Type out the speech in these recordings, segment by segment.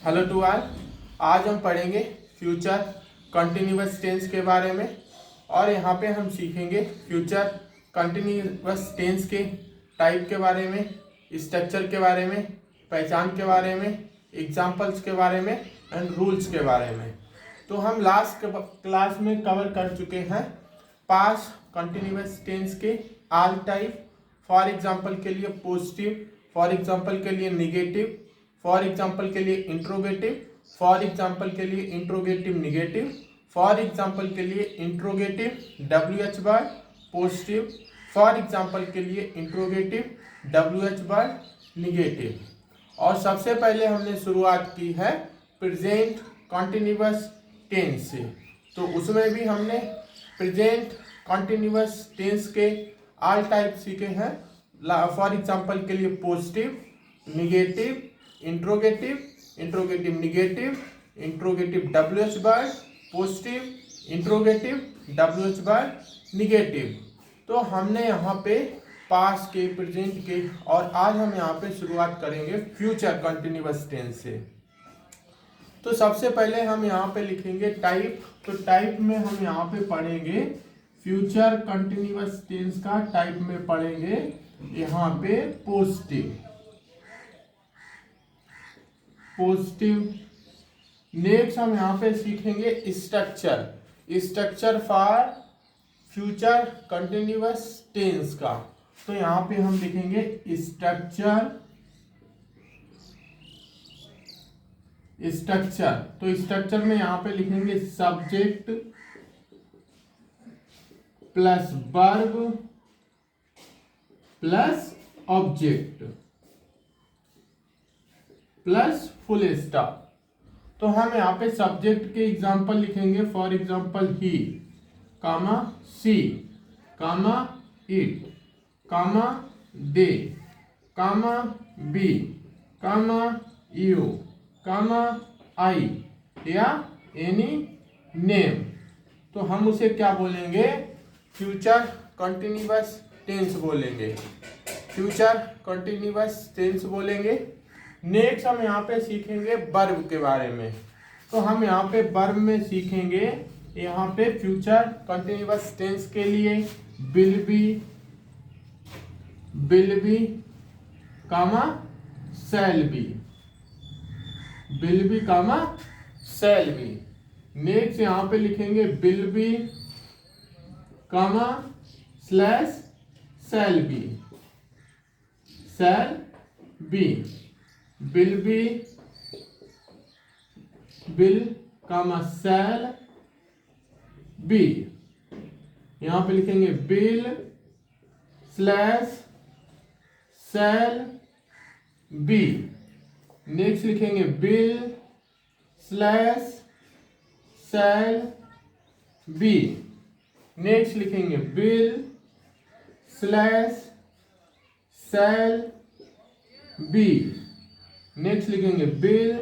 Hello to all. आज हम पढ़ेंगे फ्यूचर कंटिन्यूअस टेंस के बारे में और यहाँ पे हम सीखेंगे फ्यूचर कंटिन्यूअस टेंस के टाइप के बारे में, स्ट्रक्चर के बारे में, पहचान के बारे में, एग्जाम्पल्स के बारे में एंड रूल्स के बारे में। तो हम लास्ट क्लास में कवर कर चुके हैं पास्ट कंटिन्यूअस टेंस के ऑल टाइप। फॉर एग्जाम्पल के लिए पॉजिटिव, फॉर एग्जाम्पल के लिए निगेटिव, फॉर एग्जाम्पल के लिए इंट्रोगेटिव, फॉर एग्जाम्पल के लिए इंट्रोगेटिव निगेटिव, फॉर एग्जाम्पल के लिए interrogative WH word positive, for example के लिए इंट्रोगेटिव WH वर्ड निगेटिव। और सबसे पहले हमने शुरुआत की है प्रेजेंट कंटिन्यूअस टेंस से। तो उसमें भी हमने प्रेजेंट कंटिन्यूअस टेंस के ऑल टाइप सीखे हैं। फॉर एग्जाम्पल के लिए positive, negative, interrogative, interrogative negative, interrogative WH word positive, interrogative WH word negative. तो हमने यहाँ पे पास्ट के, प्रेजेंट के और आज हम यहाँ पे शुरुआत करेंगे फ्यूचर कंटिन्यूअस टेंस से। तो सबसे पहले हम यहाँ पे लिखेंगे टाइप। तो टाइप में हम यहाँ पे पढ़ेंगे फ्यूचर कंटिन्यूअस टेंस का टाइप में पढ़ेंगे यहाँ पे पॉजिटिव। नेक्स्ट हम यहाँ पे सीखेंगे structure for future continuous tense का। तो यहाँ पे हम लिखेंगे स्ट्रक्चर। तो स्ट्रक्चर में यहाँ पे लिखेंगे subject plus verb plus object plus full stop. तो हम यहाँ पे सब्जेक्ट के एग्जाम्पल लिखेंगे। For example he, comma she, comma it, comma they, comma we, comma you, comma I या एनी नेम। तो हम उसे क्या बोलेंगे? फ्यूचर कंटिन्यूअस टेंस बोलेंगे। फ्यूचर कंटिन्यूअस टेंस बोलेंगे। नेक्स्ट हम यहाँ पे सीखेंगे वर्ब के बारे में। तो हम यहाँ पे वर्ब में सीखेंगे यहाँ पे फ्यूचर कंटिन्यूअस टेंस के लिए will be comma shall be, will be comma shall be. Next यहाँ पे लिखेंगे will be comma slash shall be, will be, will comma shall be. यहां पे लिखेंगे will slash shall be. Next लिखेंगे will slash shall be. Next लिखेंगे will slash shall be. Next लिखेंगे will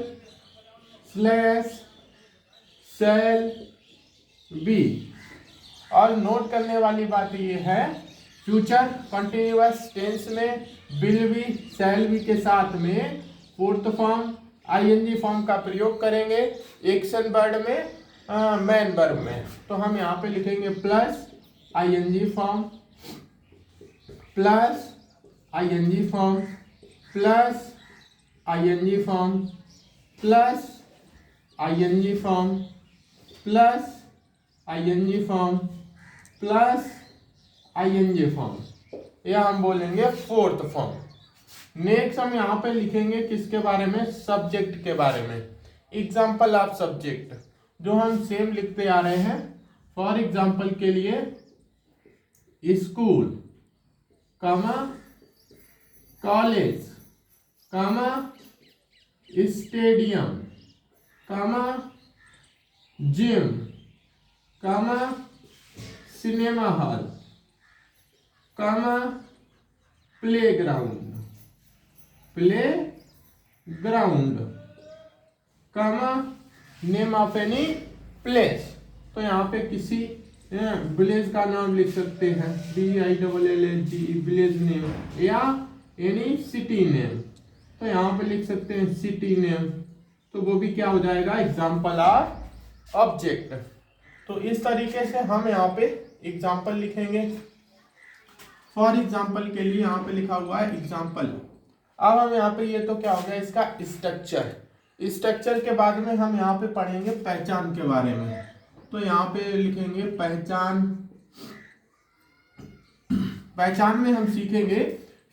slash shall be. और note करने वाली बात यह है, फ्यूचर कंटिन्यूअस टेंस में विल बी शैल बी के साथ में फोर्थ फॉर्म ING फॉर्म का प्रयोग करेंगे एक्शन वर्ड में, मैन वर्ब में। तो हम यहाँ पे लिखेंगे plus ING form, plus ING form, plus ING form, plus ING form, plus ING form, plus ING form. यह हम बोलेंगे फोर्थ फॉर्म। नेक्स्ट हम यहाँ पे लिखेंगे किसके बारे में? सब्जेक्ट के बारे में। एग्जाम्पल ऑफ सब्जेक्ट जो हम सेम लिखते आ रहे हैं। फॉर एग्जाम्पल के लिए school, comma college, comma stadium, comma gym, comma cinema hall, comma playground, comma name of any place. तो यहाँ पे किसी विलेज का नाम लिख सकते हैं, VILLAG विलेज नेम, या एनी सिटी नेम। तो यहाँ पे लिख सकते हैं सिटी नेम। तो तो वो भी क्या हो जाएगा, एग्जाम्पल ऑफ ऑब्जेक्ट। तो इस तरीके से हम यहाँ पे एग्जाम्पल लिखेंगे। फॉर एग्जाम्पल के लिए यहाँ पे लिखा हुआ है एग्जाम्पल। अब हम यहाँ पे, ये तो क्या हो गया इसका स्ट्रक्चर। स्ट्रक्चर के बाद में हम यहाँ पे पढ़ेंगे पहचान के बारे में। तो यहाँ पे लिखेंगे पहचान। पहचान में हम सीखेंगे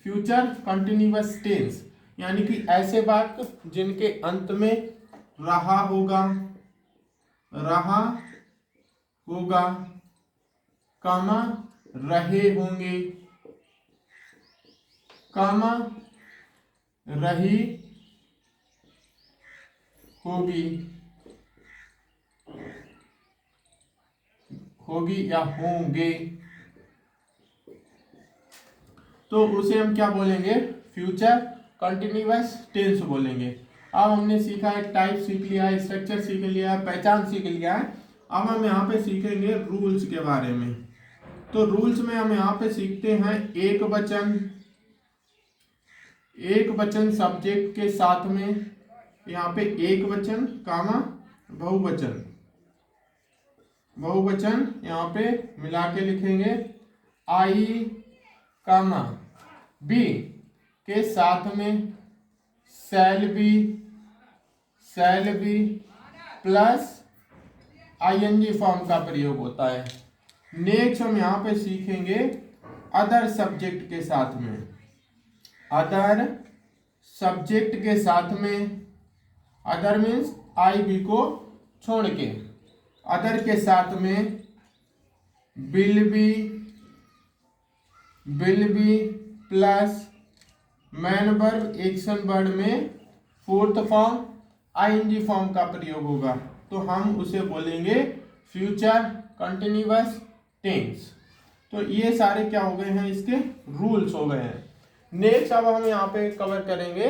फ्यूचर कंटिन्यूअस टेंस, यानी कि ऐसे वाक्य जिनके अंत में रहा होगा, कामा रहे होंगे, कामा रही होगी या होंगे, तो उसे हम क्या बोलेंगे, फ्यूचर कंटिन्यूअस टेंस बोलेंगे। अब हमने सीखा है, टाइप सीख लिया है, स्ट्रक्चर सीख लिया है, पहचान सीख लिया है। अब हम यहाँ पे सीखेंगे रूल्स के बारे में। तो रूल्स में हम यहाँ पे सीखते हैं एक वचन सब्जेक्ट के साथ में, यहाँ पे एक वचन कामा बहुवचन यहाँ पे मिला के लिखेंगे आई कामा बी के साथ में shall be plus ING form का प्रयोग होता है। नेक्स्ट हम यहाँ पे सीखेंगे अदर सब्जेक्ट के साथ में, अदर सब्जेक्ट के साथ में, अदर मीन्स आई बी को छोड़ के, अदर के साथ में will be plus man verb action word में फोर्थ फॉर्म आईएनजी फॉर्म का प्रयोग होगा। तो हम उसे बोलेंगे फ्यूचर कंटिन्यूअस टेंस। तो ये सारे क्या हो गए हैं, इसके रूल्स हो गए हैं। नेक्स्ट अब हम यहाँ पे कवर करेंगे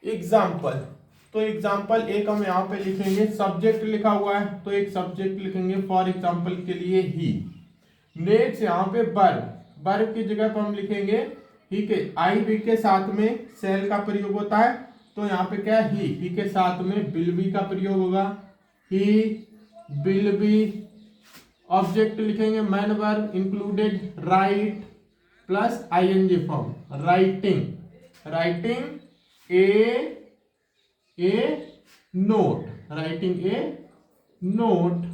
एग्जाम्पल। तो एग्जाम्पल एक हम यहाँ पे लिखेंगे, सब्जेक्ट लिखा हुआ है तो एक सब्जेक्ट लिखेंगे, फॉर एग्जाम्पल के लिए ही। नेक्स्ट यहाँ पे वर्ब की जगह पर हम लिखेंगे ही के, आई बी के साथ में सेल का प्रयोग होता है, तो यहाँ पे क्या है, ही के साथ में विल बी का प्रयोग होगा, ही विल बी। ऑब्जेक्ट लिखेंगे main verb included write plus ING form, writing a note.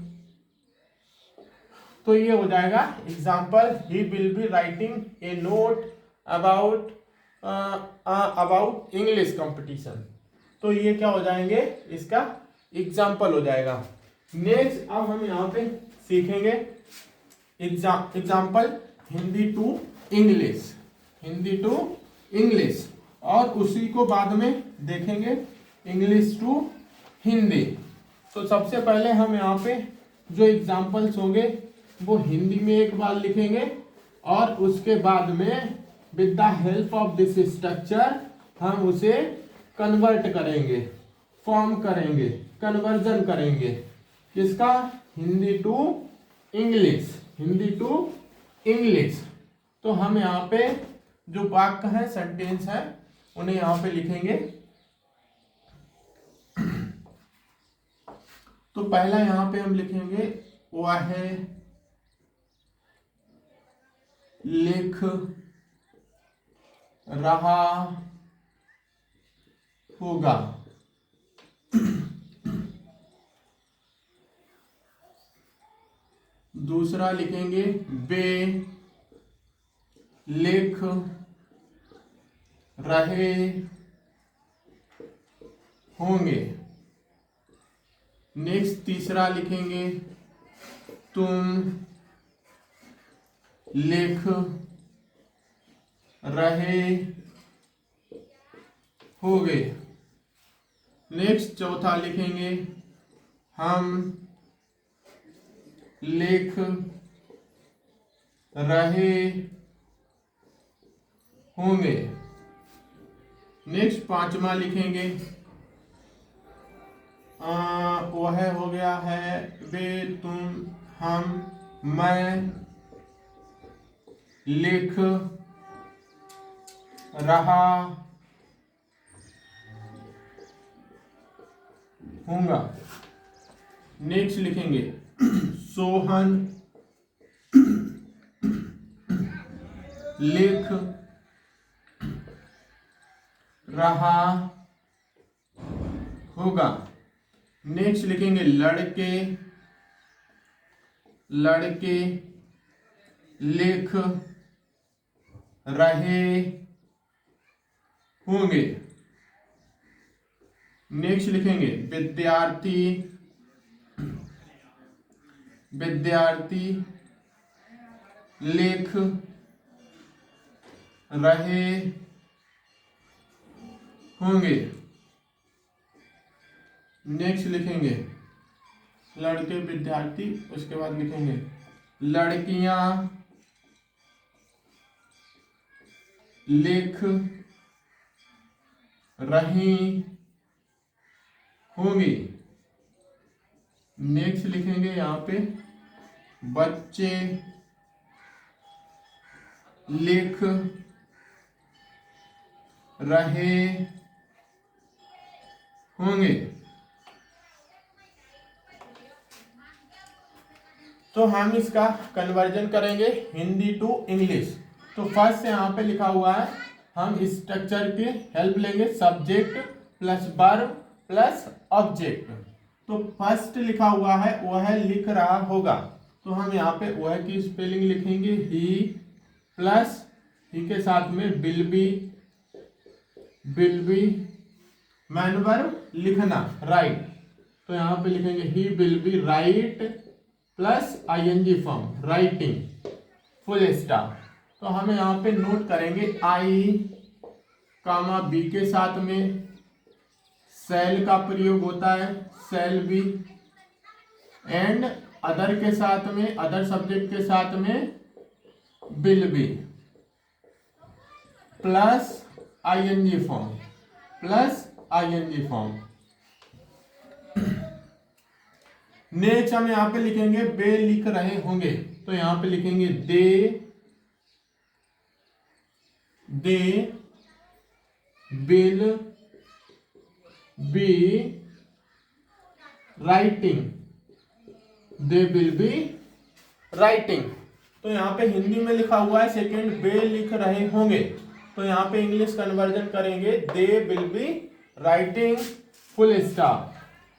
तो ये हो जाएगा example, he will be writing a note about English competition. तो ये क्या हो जाएंगे, इसका एग्जाम्पल हो जाएगा। नेक्स्ट अब हम यहाँ पे सीखेंगे एग्जाम्पल हिंदी टू इंग्लिश, और उसी को बाद में देखेंगे इंग्लिश टू हिंदी। तो सबसे पहले हम यहाँ पे जो एग्जाम्पल्स होंगे वो हिंदी में एक बार लिखेंगे, और उसके बाद में with the help of this structure हम उसे कन्वर्ट करेंगे, फॉर्म करेंगे, कन्वर्जन करेंगे, किसका, हिंदी टू इंग्लिश। तो हम यहाँ पे जो वाक्य है, सेंटेंस है, उन्हें यहाँ पे लिखेंगे। तो पहला यहाँ पे हम लिखेंगे वह लिख रहा होगा। दूसरा लिखेंगे वे लिख रहे होंगे। नेक्स्ट तीसरा लिखेंगे तुम लिख रहे होगे। नेक्स्ट चौथा लिखेंगे हम लिख रहे होंगे। नेक्स्ट पांचवा लिखेंगे वह हो गया है वे, तुम, हम, मैं लिख रहा होगा। नेक्स्ट लिखेंगे सोहन लिख रहा होगा। नेक्स्ट लिखेंगे लड़के लिख रहे होंगे। नेक्स्ट लिखेंगे विद्यार्थी लिख रहे होंगे। नेक्स्ट लिखेंगे लड़के विद्यार्थी, उसके बाद लिखेंगे लड़कियां लिख रही होंगी। नेक्स्ट लिखेंगे यहाँ पे बच्चे लिख रहे होंगे। तो हम इसका कन्वर्जन करेंगे हिंदी टू इंग्लिश। तो फर्स्ट यहाँ पे लिखा हुआ है, हम स्ट्रक्चर की हेल्प लेंगे, subject plus verb plus object. तो फर्स्ट लिखा हुआ है वह लिख रहा होगा, तो हम यहाँ पे वह की स्पेलिंग लिखेंगे ही प्लस ही के साथ में विल बी मैन वर्ब लिखना राइट। तो यहाँ पे लिखेंगे he will be write plus ING form writing full stop. तो हमें यहाँ पे नोट करेंगे आई कामा बी के साथ में सेल का प्रयोग होता है, सेल बी, एंड अदर के साथ में, अदर सब्जेक्ट के साथ में will be plus ING form. Next हम यहाँ पे लिखेंगे वे लिख रहे होंगे। तो यहाँ पे लिखेंगे दे विल बी राइटिंग। तो यहाँ पे हिंदी में लिखा हुआ है सेकंड वे लिख रहे होंगे, तो यहाँ पे इंग्लिश कन्वर्जन करेंगे दे will be writing full stop.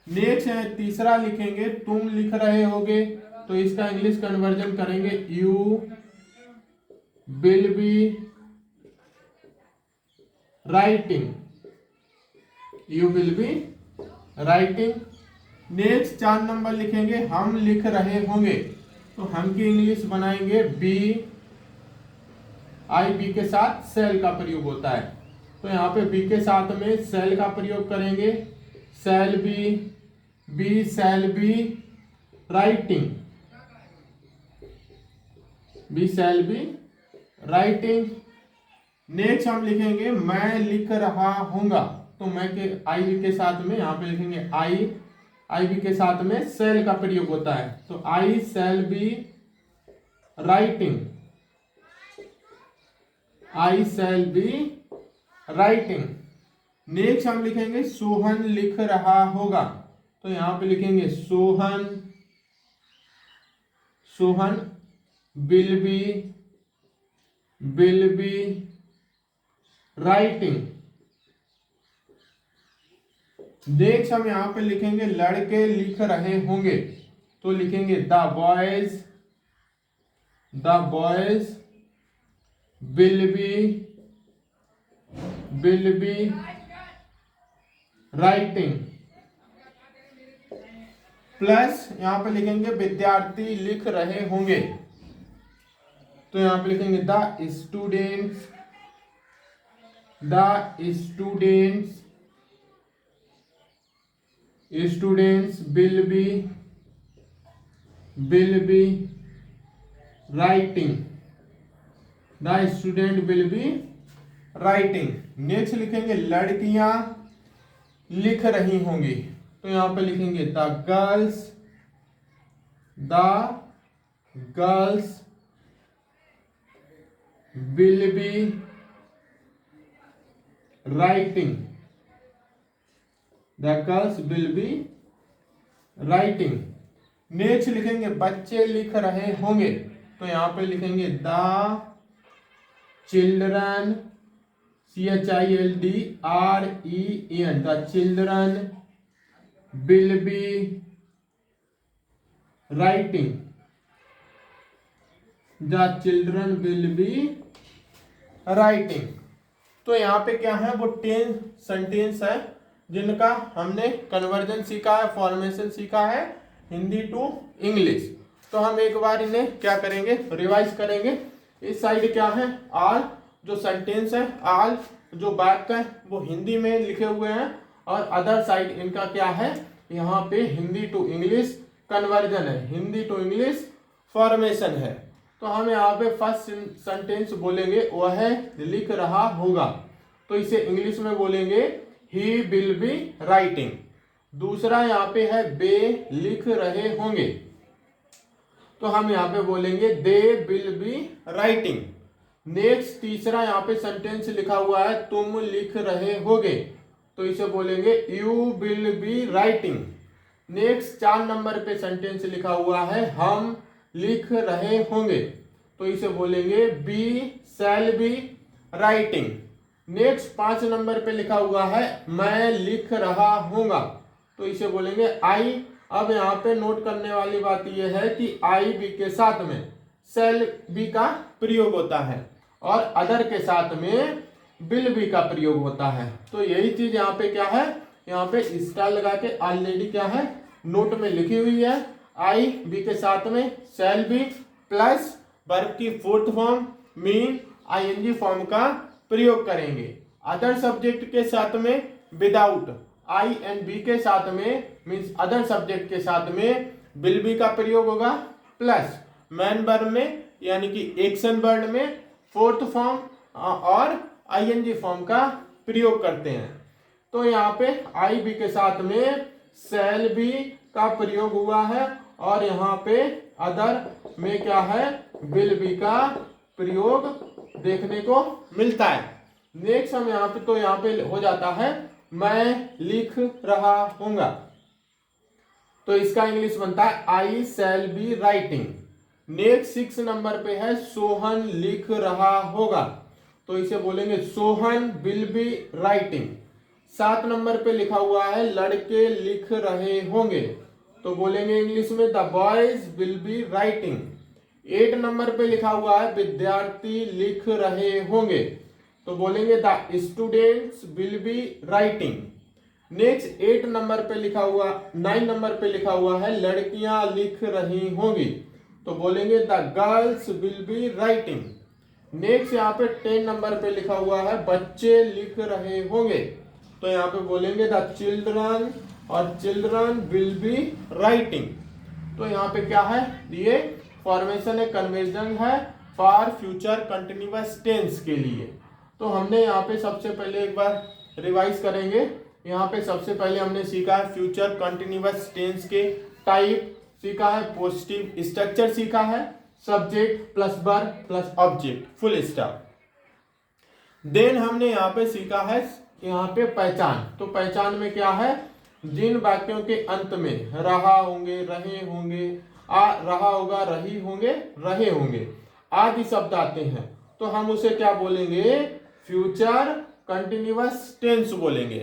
Next है तीसरा लिखेंगे तुम लिख रहे होगे, तो इसका इंग्लिश कन्वर्जन करेंगे you will be writing. Next 4 number लिखेंगे हम लिख रहे होंगे, तो हम की इंग्लिश बनाएंगे बी के साथ सेल का प्रयोग होता है, तो यहाँ पे बी के साथ में सेल का प्रयोग करेंगे, सेल बी राइटिंग। नेक्स्ट हम लिखेंगे मैं लिख रहा हूंगा, तो मैं के आई बी के साथ में यहाँ पे लिखेंगे आई बी के साथ में सेल का प्रयोग होता है, तो आई शैल बी राइटिंग। नेक्स्ट हम लिखेंगे सोहन लिख रहा होगा, तो यहाँ पे लिखेंगे Sohan will be writing. Next हम यहाँ पे लिखेंगे लड़के लिख रहे होंगे, तो लिखेंगे the boys will be writing. Plus यहाँ पे लिखेंगे विद्यार्थी लिख रहे होंगे, तो यहाँ पे लिखेंगे the students will be writing. The student will be writing. Next लिखेंगे लड़कियां लिख रही होंगी, तो यहाँ पे लिखेंगे the girls will be writing. The girls will be writing. Next लिखेंगे बच्चे लिख रहे होंगे, तो यहाँ पे लिखेंगे the children, CHILDREN, the children will be writing, the children will be writing. तो यहाँ पे क्या है, वो 10 सेंटेंस है जिनका हमने कन्वर्जन सीखा है, फॉर्मेशन सीखा है हिंदी टू इंग्लिश। तो हम एक बार इन्हें क्या करेंगे, रिवाइज करेंगे। इस साइड क्या है, ऑल जो सेंटेंस है, ऑल जो वाक्य है वो हिंदी में लिखे हुए हैं, और अदर साइड इनका क्या है, यहाँ पे हिंदी टू इंग्लिश कन्वर्जन है, हिंदी टू इंग्लिश फॉर्मेशन है। तो हम यहाँ पे फर्स्ट सेंटेंस बोलेंगे वह लिख रहा होगा, तो इसे इंग्लिश में बोलेंगे ही विल बी राइटिंग। दूसरा यहाँ पे है वे लिख रहे होंगे, तो हम यहाँ पे बोलेंगे दे विल बी राइटिंग। नेक्स्ट तीसरा यहाँ पे सेंटेंस लिखा हुआ है तुम लिख रहे होगे, तो इसे बोलेंगे you will be writing. Next 4 number पे सेंटेंस लिखा हुआ है हम लिख रहे होंगे, तो इसे बोलेंगे we shall be writing. Next 5 number पे लिखा हुआ है मैं लिख रहा हूँगा, तो इसे बोलेंगे आई। अब यहाँ पे नोट करने वाली बात यह है कि आई बी के साथ में शैल बी का प्रयोग होता है और अदर के साथ में विल बी का प्रयोग होता है। तो यही चीज यहाँ पे क्या है, यहाँ पे स्टार लगा के ऑलरेडी क्या है नोट में लिखी हुई है। आई बी के साथ में शैल बी प्लस वर्ब की fourth form mean ING form का प्रयोग करेंगे। अदर सब्जेक्ट के साथ में विदाउट आई एंड बी के साथ में मीन्स अदर सब्जेक्ट के साथ में विल बी का प्रयोग होगा, प्लस मैन वर्ब में यानी कि एक्शन वर्ड में फोर्थ फॉर्म और आईएनजी फॉर्म का प्रयोग करते हैं। तो यहाँ पे आई बी के साथ में शैल बी का प्रयोग हुआ है और यहाँ पे अदर में क्या है विल बी का प्रयोग देखने को मिलता है। नेक्स्ट हम यहाँ पे, तो यहाँ पे हो जाता है मैं लिख रहा हूँगा, तो इसका इंग्लिश बनता है I shall be writing. Next 6 number पे है सोहन लिख रहा होगा, तो इसे बोलेंगे Sohan will be writing. 7 number पे लिखा हुआ है लड़के लिख रहे होंगे, तो बोलेंगे इंग्लिश में the boys will be writing. 8 number पे लिखा हुआ है विद्यार्थी लिख रहे होंगे, तो बोलेंगे the students will be writing. Next 8 number पे लिखा हुआ 9 नंबर पे लिखा हुआ है लड़कियां लिख रही होंगी, तो बोलेंगे the girls will be writing. Next यहाँ पे 10 नंबर पे लिखा हुआ है बच्चे लिख रहे होंगे, तो यहाँ पे बोलेंगे द चिल्ड्रन और चिल्ड्रन विल बी राइटिंग। तो यहाँ पे क्या है, ये फॉर्मेशन है, कन्वर्जन है फॉर फ्यूचर कंटिन्यूअस टेंस के लिए। तो हमने यहाँ पे सबसे पहले एक बार रिवाइज करेंगे। यहाँ पे सबसे पहले हमने सीखा है फ्यूचर कंटिन्यूअस टेंस के टाइप सीखा है, पॉजिटिव स्ट्रक्चर सीखा है, subject plus verb plus object full stop. Then हमने यहाँ पे सीखा है यहाँ पे पहचान। तो पहचान में क्या है, जिन वाक्यों के अंत में रहा होंगे, रहे होंगे, रहा होगा, रही होंगे, रहे होंगे आदि शब्द आते हैं, तो हम उसे क्या बोलेंगे, फ्यूचर कंटिन्यूअस टेंस बोलेंगे।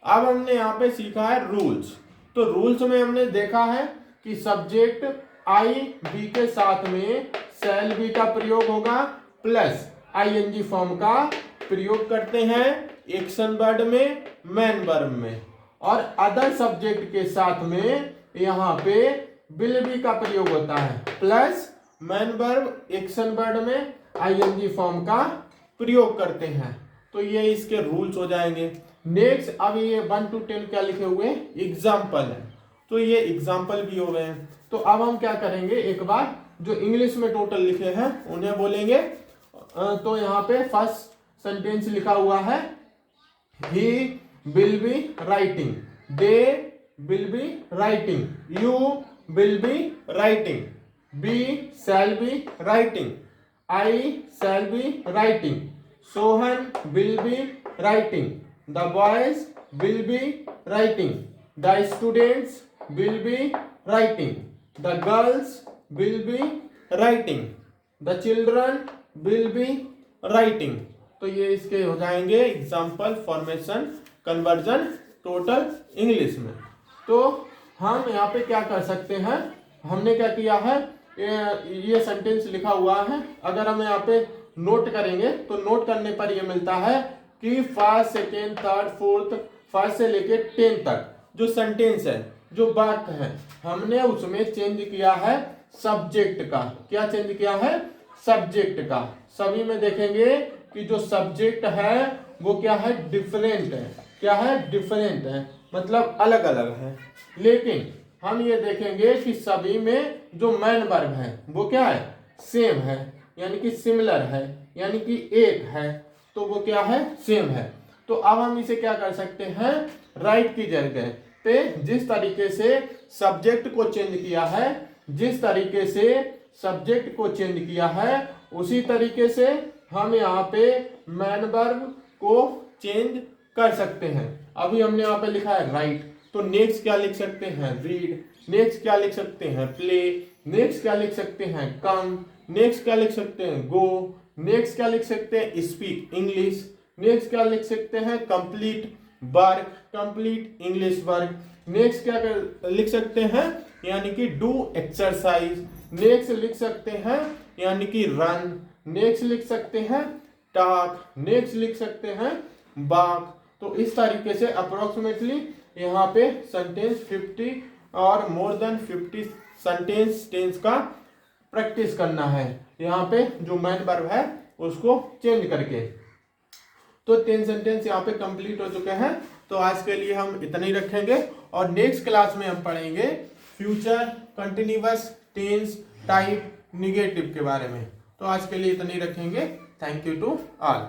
अब हमने यहाँ पे सीखा है रूल्स। तो रूल्स में हमने देखा है कि सब्जेक्ट आई बी के साथ में शैल बी का प्रयोग होगा प्लस आईएनजी फॉर्म का प्रयोग करते हैं एक्शन वर्ड में, मैन वर्ब में, और अदर सब्जेक्ट के साथ में यहाँ पे विल बी का प्रयोग होता है plus man verb action word में आईएनजी फॉर्म का प्रयोग करते हैं। तो ये इसके रूल्स हो जाएंगे। नेक्स्ट अब ये 1 to 10 क्या लिखे हुए एग्जाम्पल है, तो ये एग्जाम्पल भी हो गए हैं। तो अब हम क्या करेंगे, एक बार जो इंग्लिश में टोटल लिखे हैं उन्हें बोलेंगे। तो यहाँ पे फर्स्ट सेंटेंस लिखा हुआ है he will be writing, they will be writing, you will be writing, we shall be writing, I shall be writing, Sohan will be writing, the boys will be writing, the students will be writing, the girls will be writing, the children will be writing। तो ये इसके हो जाएंगे example, formation, conversion total English में। तो हम यहाँ पे क्या कर सकते हैं, हमने क्या किया है, ये सेंटेंस लिखा हुआ है, अगर हम यहाँ पे नोट करेंगे तो नोट करने पर ये मिलता है कि first, second, third, fourth, first से लेके 10 तक जो सेंटेंस है, जो वाक्य है, हमने उसमें चेंज किया है सब्जेक्ट का। क्या चेंज किया है? सब्जेक्ट का। सभी में देखेंगे कि जो सब्जेक्ट है वो क्या है? डिफरेंट है। क्या है? डिफरेंट है, मतलब अलग अलग है। लेकिन हम ये देखेंगे कि सभी में जो मेन वर्ब है वो क्या है? सेम है, यानी कि सिमिलर है, यानी कि एक है, तो वो क्या है? सेम है। तो अब हम इसे क्या कर सकते हैं? राइट की जगह पे जिस तरीके से सब्जेक्ट को चेंज किया है, जिस तरीके से सब्जेक्ट को चेंज किया है, उसी तरीके से हम यहाँ पे मेन वर्ब को चेंज कर सकते हैं। अभी हमने यहाँ पे लिखा है राइट, तो नेक्स्ट क्या लिख सकते हैं? रीड। नेक्स्ट क्या लिख सकते हैं? प्ले। नेक्स्ट क्या लिख सकते हैं? कम। नेक्स्ट क्या लिख सकते हैं? गो। नेक्स्ट क्या लिख सकते हैं? Speak English. नेक्स्ट क्या लिख सकते हैं? Complete work, complete English work. Next क्या लिख सकते हैं? यानी कि डू एक्सरसाइज। नेक्स्ट लिख सकते हैं यानी कि रन। नेक्स्ट लिख सकते हैं टॉक। नेक्स्ट लिख सकते हैं वॉक। तो इस तरीके से अप्रोक्सीमेटली यहाँ पे सेंटेंस 50 और मोर देन 50 सेंटेंस टेंस का प्रैक्टिस करना है, यहाँ पे जो मेन वर्ब है उसको चेंज करके। तो 10 सेंटेंस यहाँ पे कंप्लीट हो चुके हैं। तो आज के लिए हम इतना ही रखेंगे और नेक्स्ट क्लास में हम पढ़ेंगे future, continuous tense, type, negative के बारे में। तो आज के लिए इतना ही रखेंगे। Thank you to all.